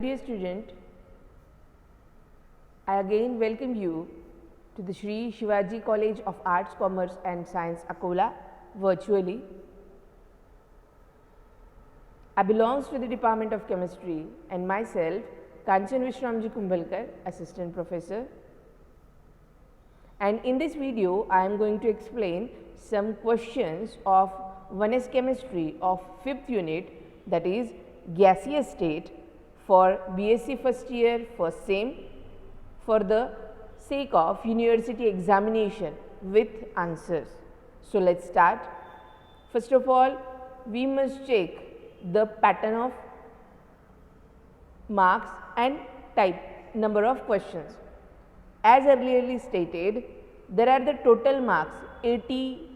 Dear student, I again welcome you to the Shri Shivaji College of Arts, Commerce and Science, Akola, virtually. I belongs to the Department of Chemistry and myself, Kanchan Vishramji Kumbhalkar, Assistant Professor. And in this video, I am going to explain some questions of 1S Chemistry of 5th unit, that is gaseous state, for BSc first year, first sem, for the sake of university examination with answers. So let's start. First of all, we must check the pattern of marks and type number of questions. As earlier stated, there are the total marks 80.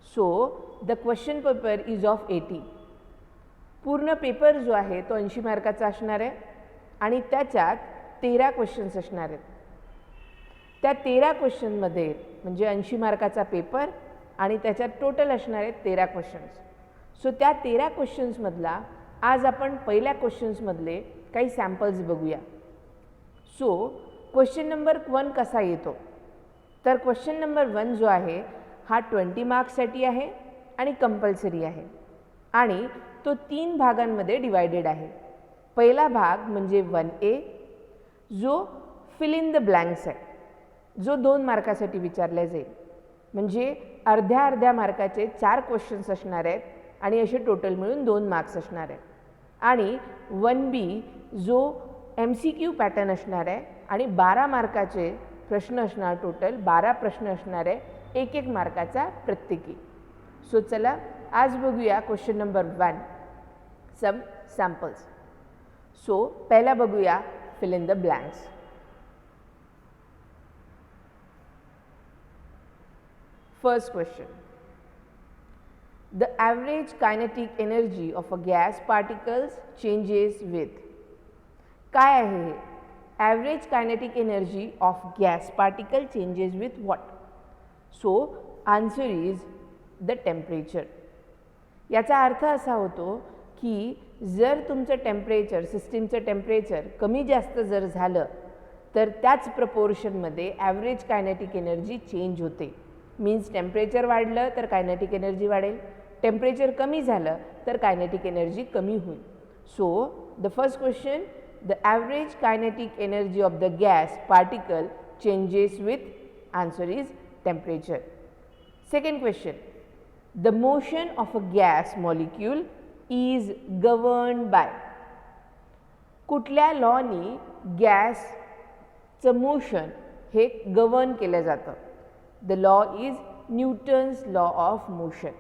So the question paper is of 80. पूर्ण paper जो आहे तो 80 मार्काचा असणार आहे आणि त्याच्यात 13 questions असणार आहेत. त्या 13 क्वेश्चनमध्ये म्हणजे 80 मार्काचा पेपर आणि त्याच्यात टोटल असणार आहेत 13 क्वेश्चन्स. सो त्या 13 क्वेश्चन्समधला आज आपण पहिल्या क्वेश्चन्समधले काही सॅम्पल्स बघूया. सो क्वेश्चन नंबर 1 कसा येतो, तर क्वेश्चन नंबर 1 जो आहे हा 20 मार्क्ससाठी आहे आणि कंपल्सरी आहे आणि तो 3 भागांमध्ये डिवायडेड आहे. पहिला भाग म्हणजे 1A जो फिल इन द ब्लँक्स आहे, जो 2 मार्कासाठी विचारला जाईल. म्हणजे अर्ध्या मार्काचे 4 क्वेश्चन्स असणार आहेत आणि असे टोटल मिळून 2 मार्क्स असणार आहेत. आणि 1B जो MCQ पॅटर्न असणार आहे आणि 12 मार्काचे प्रश्न असणार, टोटल 12 प्रश्न असणार आहे, 1-1 मार्काचा प्रत्येकी. सो चला आज बघूया question number 1, some samples. So पहिला बघूया fill in the blanks. First question, the average kinetic energy of a gas particles changes with. काय आहे हे? Average kinetic energy of gas particle changes with what? So answer is the temperature. याचा अर्थ असा होतो की जर तुमचं टेम्परेचर, सिस्टीमचं टेम्परेचर कमी जास्त जर झालं तर त्याच प्रपोर्शनमध्ये ॲव्हरेज कायनेटिक एनर्जी चेंज होते. मीन्स टेम्परेचर वाढलं तर कायनेटिक एनर्जी वाढेल, टेम्परेचर कमी झालं तर कायनेटिक एनर्जी कमी होईल. So the first question, the average kinetic energy of the gas particle changes with, answer is temperature. Second question, the motion of a gas molecule is governed by. कुठल्या लॉनी गॅसचं motion हे govern केलं जातं? The law is Newton's law of motion.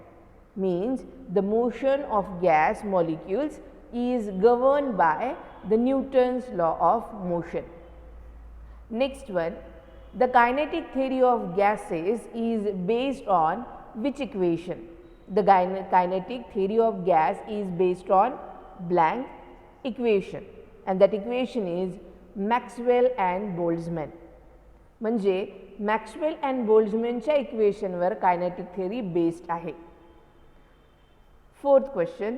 Means the motion of gas molecules is governed by the Newton's law of motion. Next one, the kinetic theory of gases is based on which equation? The kinetic theory of gas is based on blank equation and that equation is Maxwell and Boltzmann. म्हणजे Maxwell and बोल्ट्झमॅनच्या इक्वेशनवर kinetic theory based आहे. Fourth question,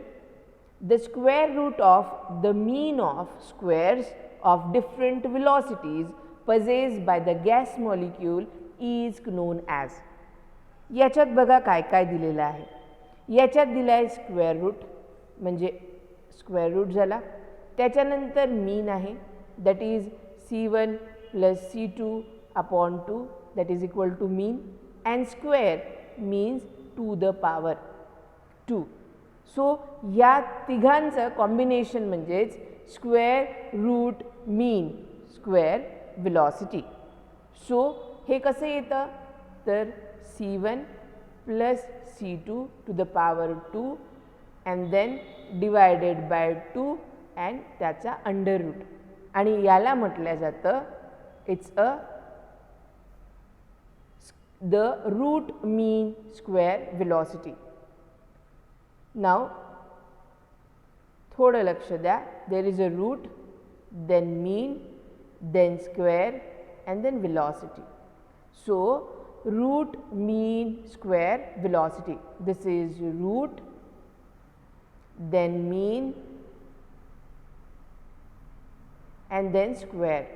the square root of the mean of squares of different velocities possessed by the gas molecule is known as. याच्यात बघा काय काय दिलेलं आहे. याच्यात दिलं आहे स्क्वेअर रूट, म्हणजे स्क्वेअर रूट झाला, त्याच्यानंतर मीन आहे, that is C1 + C2 upon 2, that is equal to mean, and square means 2⁻². So या तिघांचं कॉम्बिनेशन म्हणजेच square root mean square velocity. So हे कसं येतं, तर C1 + C2 to the power 2 and then divided by 2 and त्याचा under root, आणि याला म्हटलं जातं it's the root mean square velocity. नाव थोडं लक्ष द्या, there is a root, then mean, then square and then velocity. So root mean square velocity, this is root, then mean, and then square.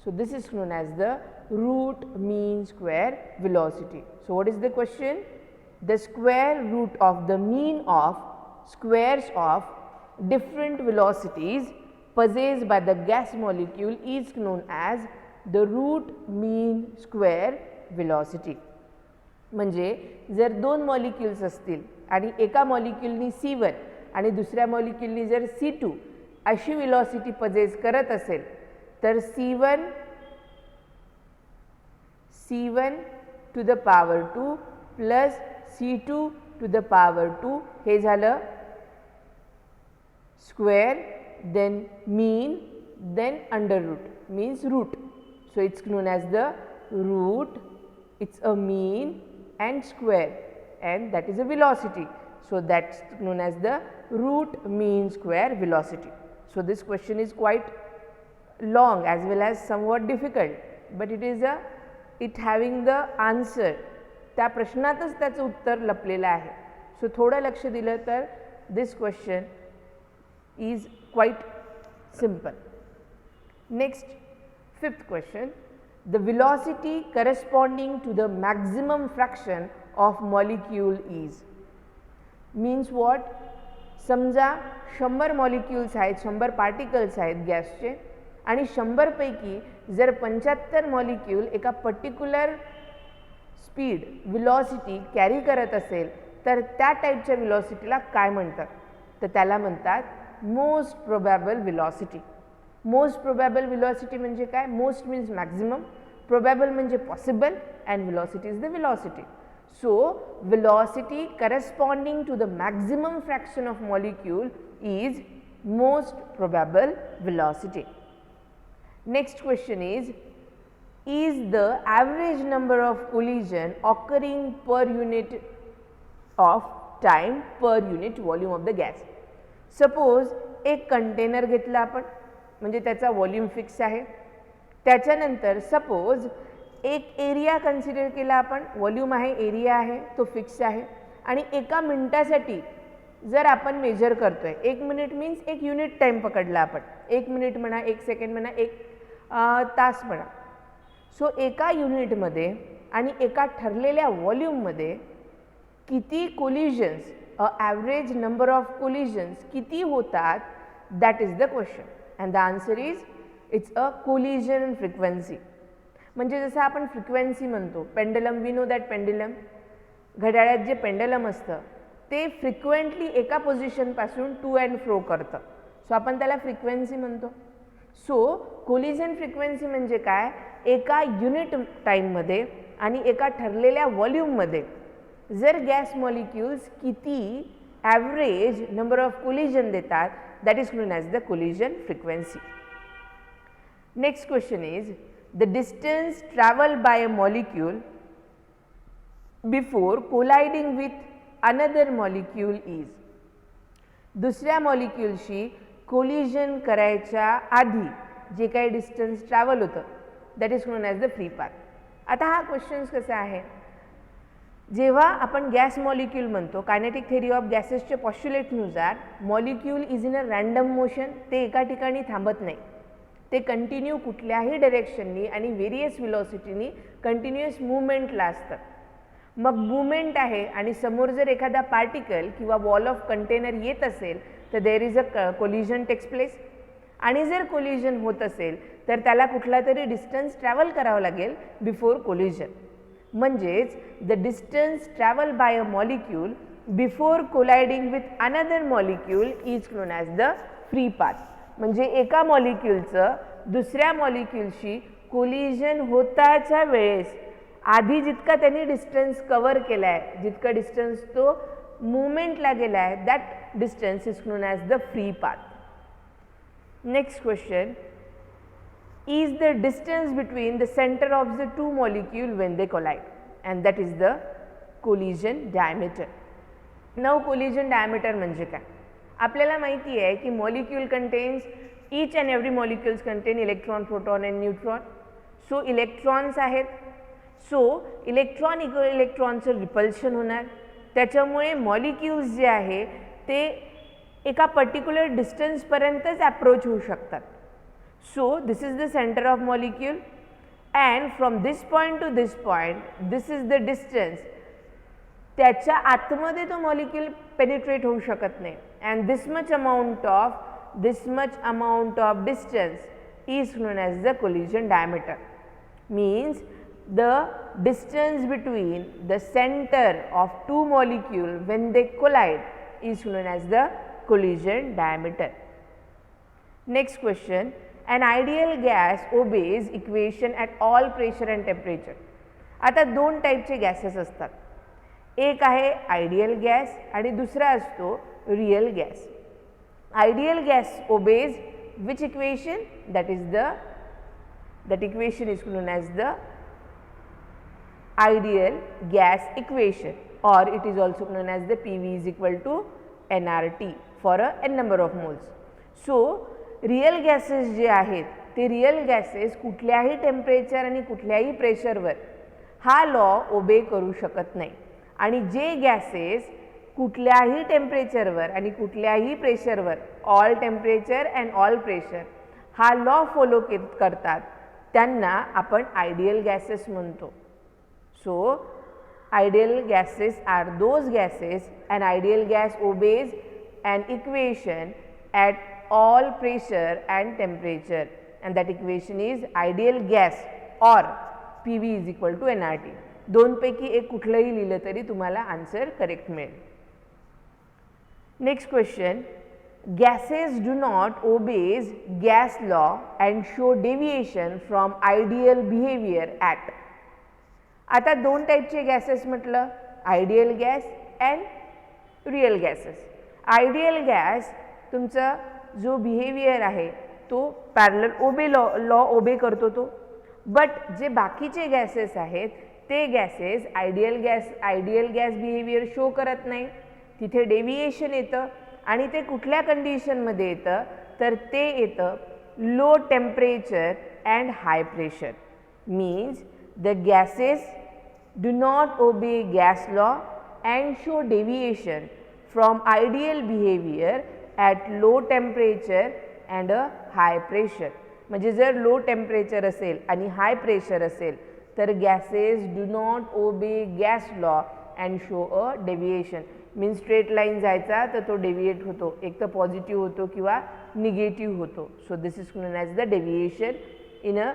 So this is known as the root mean square velocity. So what is the question? The square root of the mean of squares of different velocities possessed by the gas molecule is known as the root mean square velocity. म्हणजे जर दोन molecules असतील आणि एका मॉलिक्युलनी C1 आणि दुसऱ्या मॉलिक्युलनी जर C2 अशी वेलॉसिटी पजेस करत असेल तर C1 to the power 2 plus C2 to the power 2 हे झालं square, then mean, then under root means root. So it's known as the root, it's a mean and square, and that is a velocity. So that's known as the root mean square velocity. So this question is quite long as well as somewhat difficult, but it having the answer. त्या प्रश्नातच त्याचं उत्तर लपलेलं आहे. So थोडं लक्ष दिलं तर this question is quite simple. Next, fifth question, the velocity corresponding to the maximum fraction of molecule is. Means what? समजा 100 मॉलिक्युल्स आहेत, 100 पार्टिकल्स आहेत गॅसचे आणि 100 पैकी जर 75 मॉलिक्यूल एका पर्टिक्युलर स्पीड वेलॉसिटी कॅरी करत असेल तर त्या टाईपच्या वेलॉसिटीला काय म्हणतात? तर त्याला म्हणतात मोस्ट प्रोबॅबल वेलॉसिटी. मोस्ट प्रोबॅबल वेलॉसिटी म्हणजे काय? मोस्ट मीन्स मॅक्झिमम, प्रोबॅबल म्हणजे possible and velocity is the velocity. So velocity corresponding to the maximum fraction of molecule is most probable velocity. Next question is the average number of collision occurring per unit of time per unit volume of the gas. Suppose एक container घेतला आपण म्हणजे त्याचा volume fix आहे. त्याच्यानंतर suppose एक area consider केला आपण, व्हॉल्यूम आहे, एरिया आहे, तो फिक्स आहे आणि एका मिनिटासाठी जर आपण मेजर करतोय, 1 मिनिट मीन्स 1 युनिट टाइम पकडला आपण, 1 मिनिट म्हणा, 1 सेकंड म्हणा, 1 तास म्हणा. सो एका युनिटमध्ये आणि एका ठरलेल्या व्हॉल्यूममध्ये किती collisions, average number of collisions किती होतात, that is the question and the answer is it's a collision frequency. म्हणजे जसं आपण फ्रिक्वेन्सी म्हणतो, pendulum, we know that pendulum, घड्याळात जे पेंडलम असतं ते फ्रिक्वेंटली एका पोझिशनपासून टू अँड फ्रो करतं. सो आपण त्याला फ्रिक्वेन्सी म्हणतो. सो कोलिजन फ्रिक्वेन्सी म्हणजे काय? एका युनिट टाईममध्ये आणि एका ठरलेल्या व्हॉल्यूममध्ये जर गॅस मॉलिक्युल्स किती ॲव्हरेज नंबर ऑफ कोलिजन देतात, that is known as the collision frequency. Next question is the distance traveled by a molecule before colliding with another molecule is. दुसऱ्या मॉलिक्यूलशी कोलिजन करायच्या आधी जे काही डिस्टन्स ट्रॅव्हल होतं that is known as the free path. आता हा question कसा आहे, जेव्हा आपण गॅस मॉलिक्यूल म्हणतो, कायनेटिक थेरी ऑफ गॅसेसच्या पॉस्ट्युलेटनुसार molecule is in a random motion, ते एका ठिकाणी थांबत नाही, ते कंटिन्यू कुठल्याही डायरेक्शननी आणि व्हेरियस वेलॉसिटीनी कंटिन्युअस मूवमेंटला असतं. मग मूवमेंट आहे आणि समोर जर एखादा पार्टिकल किंवा वॉल ऑफ कंटेनर येत असेल तर there is a collision takes place. आणि जर कोलिजन होत असेल तर त्याला कुठला तरी डिस्टन्स ट्रॅव्हल करावं लागेल बिफोर कोलिजन. म्हणजेच the distance travel by a molecule before colliding with another molecule is known as the free path. म्हणजे एका मॉलिक्यूलचं दुसऱ्या मॉलिक्यूलशी कोलिजन होताच्या वेळेस आधी जितका त्यांनी डिस्टन्स कवर केला आहे, जितका डिस्टन्स तो मूवमेंटला गेला आहे, that distance is known as the free path. Next question is the distance between the center of the two molecules when they collide, and that is the collision diameter. Now collision diameter म्हणजे काय? आपल्याला माहिती आहे की molecule contains, each and every molecules content electron, proton and neutron. So electrons आहेत, so electron इलेक्ट्रॉनचं repulsion होणार, त्याच्यामुळे मॉलिक्यूल्स जे आहे ते एका पर्टिक्युलर डिस्टन्सपर्यंतच अप्रोच होऊ शकतात. So this is the center of molecule, and from this point to this point, this is the distance. त्याच्या आतमध्ये तो मॉलिक्यूल पेनिट्रेट होऊ शकत नाही, and this much amount of distance is known as the collision diameter. Means the distance between the center of two molecules when they collide is known as the collision diameter. Next question, an ideal gas obeys equation at all pressure and temperature. आता दोन टाईपचे gases असतात, एक आहे ideal gas आणि दुसरा असतो real gas. Ideal gas obeys which equation? That equation is known as the ideal gas equation, or it is also known as the PV is equal to nRT for a n number of moles. So real gases जे आहेत ते real gases कुठल्याही temperature आणि कुठल्याही प्रेशरवर हा law ओबे करू शकत नाही, आणि जे गॅसेस कुठल्याही टेम्परेचरवर आणि कुठल्याही प्रेशरवर all temperature and all pressure हा लॉ फॉलो करतात त्यांना आपण आयडियल गॅसेस म्हणतो. So ideal gases are those gases, and ideal gas obeys an equation at all pressure and temperature, and that equation is ideal gas or PV is equal to nRT. दोन पैकी एक कुठलंही लिहिलं तरी तुम्हाला answer correct मिळेल. Next question, gases do not obeys gas law and show deviation from ideal behavior at. आता दोन टाईपचे गॅसेस म्हटलं, ideal gas and real gases. Ideal gas तुमचा जो बिहेवियर आहे तो पॅरलल लॉ ओबे करतो तो, बट जे बाकीचे गॅसेस आहेत ते gases ideal gas behaviour show करत नाही, तिथे डेव्हिएशन येतं, आणि ते कुठल्या कंडिशनमध्ये येतं तर ते येतं low temperature and high pressure. Means the gases do not obey gas law and show deviation from ideal behaviour at low temperature and a high pressure. म्हणजे जर लो टेम्परेचर असेल आणि हाय प्रेशर असेल तर gases do not obey gas law and show a deviation. Means straight line जायचा तर तो deviate होतो, एक तर पॉझिटिव्ह होतो किंवा निगेटिव्ह होतो. So this is known as the deviation in a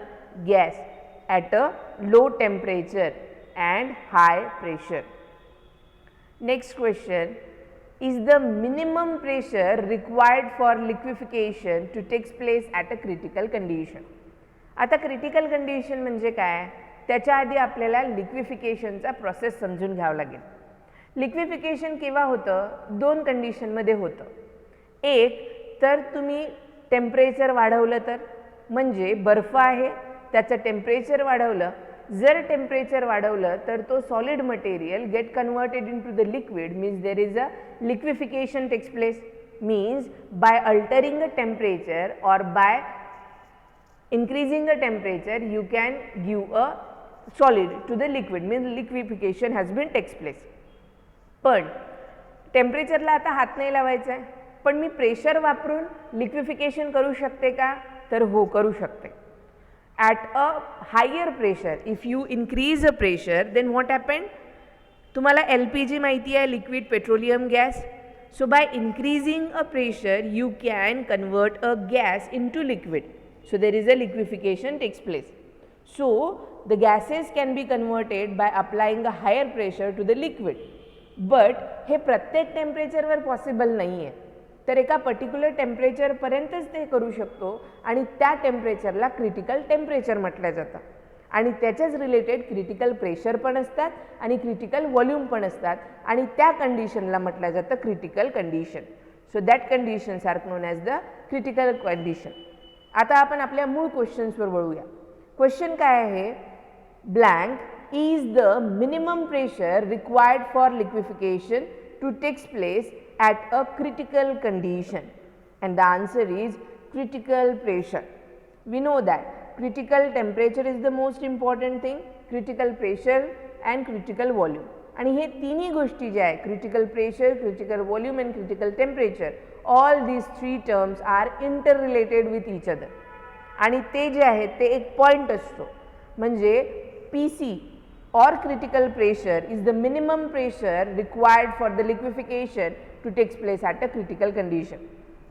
gas at a low temperature and high pressure. Next question, is the minimum pressure required for liquefaction to takes place at a critical condition. आता critical condition म्हणजे काय, त्याच्या आधी आपल्याला लिक्विफिकेशनचा process समजून घ्यावा लागेल. Liquefaction केव्हा होतं, दोन कंडिशनमध्ये होतं. एक तर तुम्ही टेम्परेचर वाढवलं तर, म्हणजे बर्फ आहे त्याचं टेम्परेचर वाढवलं, जर टेम्परेचर वाढवलं तर तो solid material get converted into the liquid, means there is a liquefaction takes place. Means by altering the temperature or by increasing the temperature you can give a solid to the liquid, means liquefaction has been takes place. पण टेम्परेचरला आता हात नाही लावायचा आहे, पण मी pressure वापरून liquefaction करू शकते का, तर हो करू शकते. At a higher pressure, if you increase a pressure then what happen, तुम्हाला LPG माहिती आहे, liquid petroleum gas. So by increasing a pressure you can convert a gas into liquid. So there is a liquefaction takes place. So the gases can be converted by applying a higher pressure to the liquid. But हे प्रत्येक टेम्परेचरवर possible नाही आहे, तर एका particular टेम्परेचरपर्यंतच ते करू शकतो, आणि त्या टेम्परेचरला क्रिटिकल टेम्परेचर म्हटलं जातं. आणि त्याच्याच रिलेटेड क्रिटिकल प्रेशर पण असतात आणि क्रिटिकल व्हॉल्यूम पण असतात, आणि त्या कंडिशनला म्हटलं जातं critical condition. So that conditions are known as the critical condition. आता आपण आपल्या मूळ क्वेश्चन्सवर वळूया. क्वेश्चन काय आहे, blank is the minimum pressure required for liquefaction to takes place at a critical condition, and the answer is critical pressure. We know that critical temperature is the most important thing, critical pressure and critical volume. आणि हे तिन्ही गोष्टी ज्या आहे, critical pressure, critical volume and critical temperature, all these three terms are interrelated with each other. आणि ते जे आहे ते एक पॉईंट असतो. म्हणजे PC or critical pressure is the minimum pressure required for the liquefaction to takes place at a critical condition.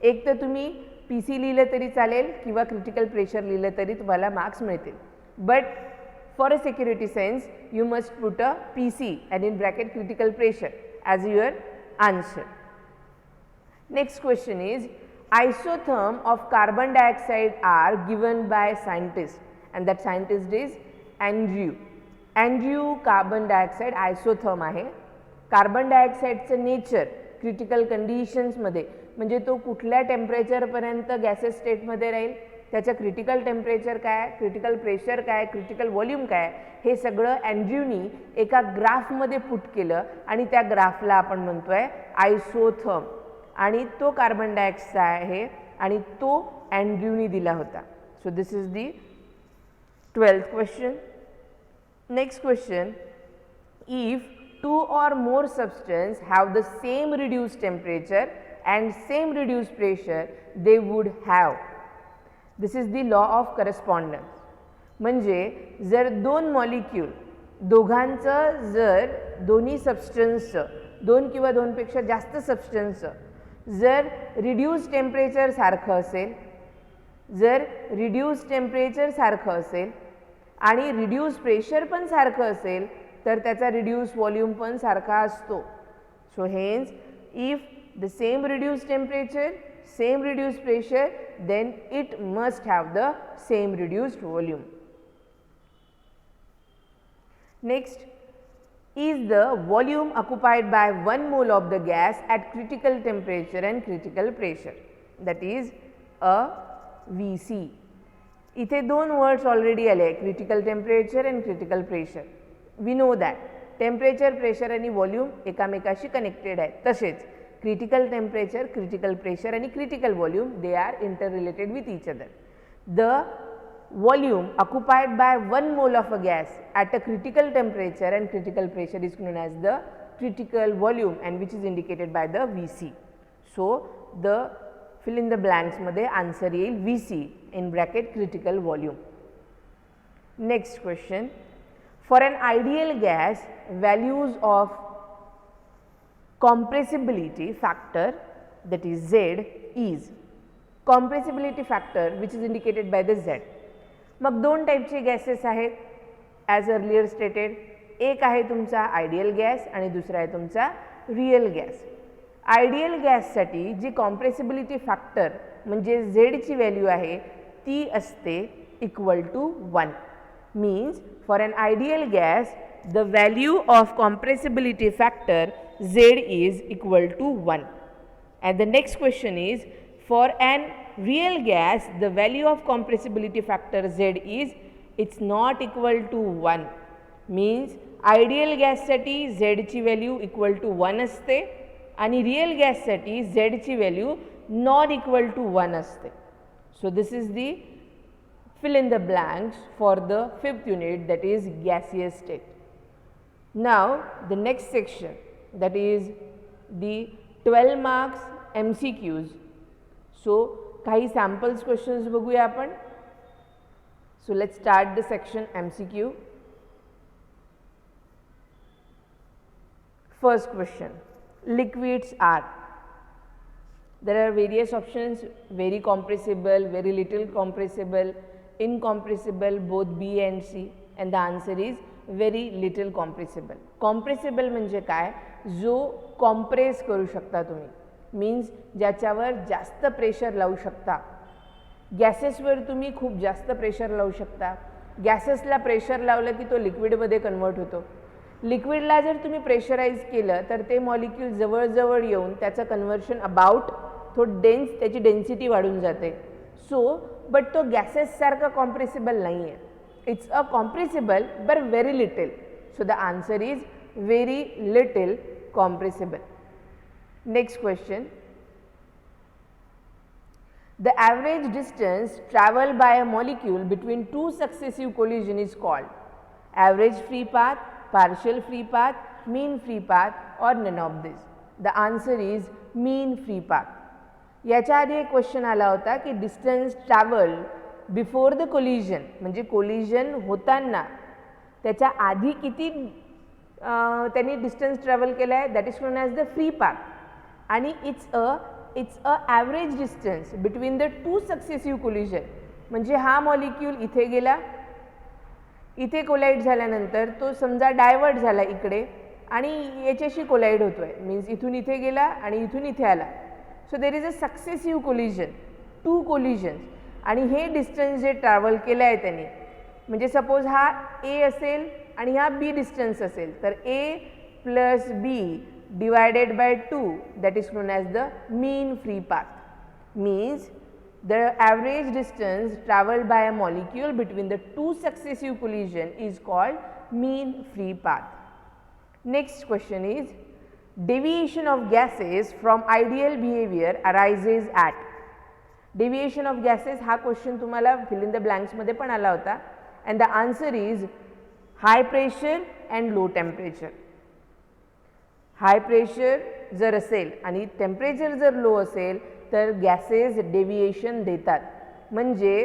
एक तर तुम्ही PC लिहिलं तरी चालेल किंवा क्रिटिकल प्रेशर लिहिलं तरी तुम्हाला मार्क्स मिळतील. But for a security sense you must put a PC and in bracket critical pressure as your answer. Next question is isotherm of carbon dioxide are given by scientist and that scientist is Andrew. Andrew carbon dioxide isotherm आहे. Carbon डायऑक्साईडचं nature critical कंडिशन्समध्ये म्हणजे तो कुठल्या टेम्परेचरपर्यंत gases स्टेटमध्ये राहील, त्याचं क्रिटिकल टेम्परेचर काय, क्रिटिकल प्रेशर काय, क्रिटिकल व्हॉल्यूम काय, हे सगळं अँड्र्यूनी एका ग्राफमध्ये पुट केलं आणि त्या ग्राफला आपण म्हणतो आहे आयसोथर्म. आणि तो कार्बन डायऑक्साईड आहे आणि तो अँड्र्यूनी दिला होता. So this is the 12th question. Next question, if two or more substances have the same reduced temperature and same reduced pressure they would have. This is the law of correspondence. म्हणजे जर दोन molecule दोघांचं जर दोन्ही सबस्टन्सचं दोन किंवा दोनपेक्षा जास्त सबस्टन्सचं जर रिड्यूस टेम्परेचर सारखं असेल, जर रिड्यूस टेम्परेचर सारखं असेल आणि रिड्यूस प्रेशर पण सारखं असेल तर त्याचा रिड्यूस व्हॉल्यूम पण सारखा असतो. So hence if the same reduce temperature same reduce pressure then it must have the same reduced volume. Next, is the volume occupied by 1 mole of the gas at critical temperature and critical pressure, that is a VC. इथे दोन words already आले, critical temperature and critical pressure. We know that temperature, pressure आणि volume एकामेकाशी connected आहेत. तसेच critical temperature, critical pressure आणि critical volume they are interrelated with each other. The volume occupied by 1 mole of a gas at a critical temperature and critical pressure is known as the critical volume and which is indicated by the VC. So the fill in the blanks मध्ये answer येईल VC in bracket critical volume. Next question, for an ideal gas values of compressibility factor that is Z is compressibility factor which is indicated by the Z. मग दोन टाईपचे gases आहेत as earlier stated. एक आहे तुमचा ideal gas आणि दुसरा आहे तुमचा रिअल गॅस. आयडियल गॅससाठी जी कॉम्प्रेसिबिलिटी फॅक्टर म्हणजे झेडची व्हॅल्यू आहे ती असते equal to 1. Means for an ideal gas the value of compressibility factor Z is equal to 1. And the next question is for an real gas the value of compressibility factor Z is it's not equal to 1. means ideal gas साठी Z ची value equal to 1 असते आणि real gas साठी Z ची value not equal to 1 असते. So this is the fill in the blanks for the 5th unit, that is gaseous state. Now the next section, that is the 12 marks MCQs. So काही samples questions बघूया आपण. So let's start the section MCQ. First question, liquids are. There are various options, very compressible, very little compressible, incompressible, both B and C, and the answer is very little compressible. Compressible म्हणजे काय, जो compress करू शकता तुम्ही, means ज्याच्यावर जास्त pressure लावू शकता. गॅसेसवर तुम्ही खूप जास्त प्रेशर लावू शकता. गॅसेसला प्रेशर लावलं की तो लिक्विडमध्ये कन्वर्ट होतो. लिक्विडला जर तुम्ही प्रेशराईज केलं तर ते मॉलिक्यूल जवळजवळ येऊन त्याचं कन्व्हर्शन अबाउट त्याची डेन्सिटी वाढून जाते. सो बट तो गॅसेससारखा कॉम्प्रेसिबल नाही आहे. It's a compressible but very little. So the answer is very little compressible. Next question, the average distance traveled by a molecule between two successive collision is called average free path, partial free path, mean free path or none of this. The answer is mean free path. याच्या आधी एक question आला होता की distance travel before the collision म्हणजे collision होताना त्याच्या आधी किती त्यांनी डिस्टन्स ट्रॅव्हल केला आहे, that is known as the free path. आणि it's a average distance between the two successive collision. म्हणजे हा मॉलिक्यूल इथे गेला, इथे कोलाईड झाल्यानंतर तो समजा डायवर्ट झाला इकडे आणि याच्याशी कोलाईड होतो आहे, मीन्स इथून इथे गेला आणि इथून इथे आला. So there is a successive collision, two collisions. आणि हे डिस्टन्स जे ट्रॅव्हल केलं आहे त्यांनी, म्हणजे सपोज हा ए असेल आणि हा बी डिस्टन्स असेल, तर A plus B divided by 2 that is known as the mean free path. Means the average distance traveled by a molecule between the two successive collision is called mean free path. Next question is, deviation of gases from ideal behavior arises at. Deviation of gases हा question तुम्हाला fill in the blanks मध्ये पण आला होता, and the answer is high pressure and low temperature. High pressure जर असेल आणि temperature जर लो असेल तर गॅसेस डेव्हिएशन देतात. म्हणजे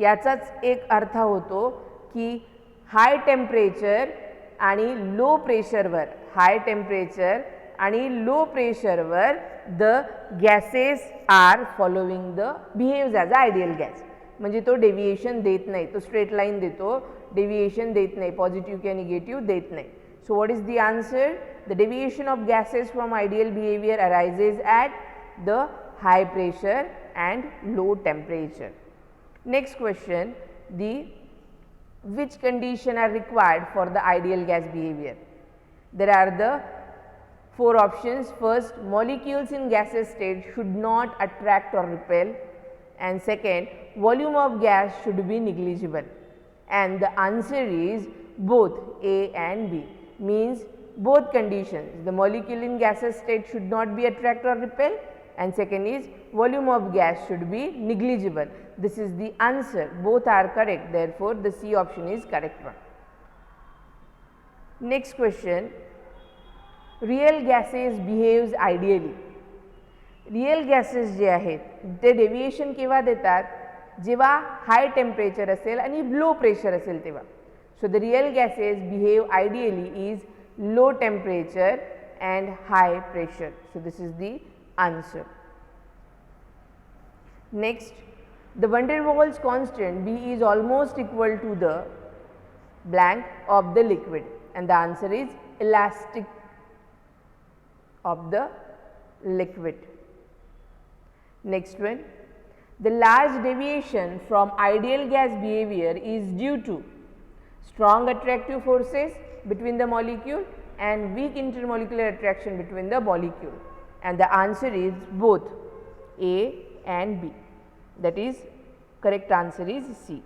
याचाच एक अर्थ होतो की हाय टेम्परेचर आणि लो प्रेशरवर, हाय टेम्परेचर आणि लो प्रेशरवर the gases are following the behaves as a ideal gas. म्हणजे तो डेव्हिएशन देत नाही, तो स्ट्रेट लाईन देतो, डेव्हिएशन देत नाही, पॉझिटिव्ह किंवा निगेटिव्ह देत नाही. So what is the answer? The deviation of gases from ideal behavior arises at the high pressure and low temperature. Next question, which condition are required for the ideal gas behavior? There are the 4 options. First, molecules in gaseous state should not attract or repel, and second, volume of gas should be negligible. And the answer is both A and B. Means both conditions, the molecule in gaseous state should not be attract or repel, and second is volume of gas should be negligible. This is the answer, both are correct, therefore the C option is correct one. Next question, real gases behaves ideally. Real gases जे आहेत ते deviation केव्हा देतात, जेव्हा high temperature असेल आणि low pressure असेल तेव्हा. So the real gases behave ideally is low temperature and high pressure. So this is the answer. Next, the van der Waals constant B is almost equal to the blank of the liquid, and the answer is elastic of the liquid. Next one, the large deviation from ideal gas behavior is due to strong attractive forces between the molecule and weak intermolecular attraction between the molecule, and the answer is both A and B. That is correct answer is C.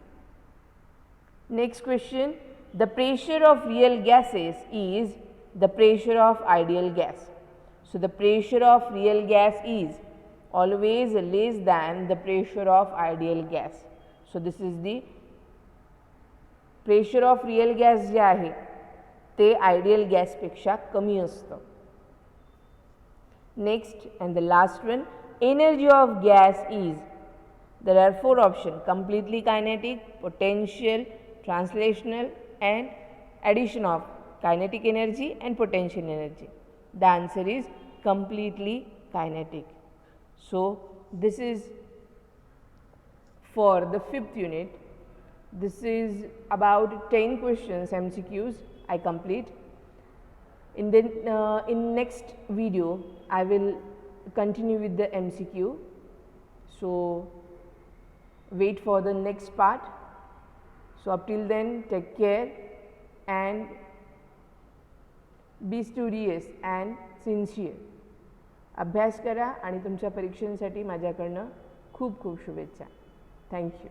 Next question, the pressure of real gases is the pressure of ideal gas. So the pressure of real gas is always less than the pressure of ideal gas. So this is the pressure of real gas जे आहे ते ideal गॅसपेक्षा कमी असतं. Next and the last one, energy of gas is, there are 4 option, completely kinetic, potential, translational and addition of kinetic energy and potential energy. The answer is completely kinetic. So this is for the 5th unit. This is about 10 questions MCQs I complete. In next video I will continue with the MCQ. So wait for the next part. So up till then, take care and be studious and sincere. अभ्यास करा आणि तुमच्या परीक्षांसाठी माझ्याकडनं खूप खूप शुभेच्छा. Thank you.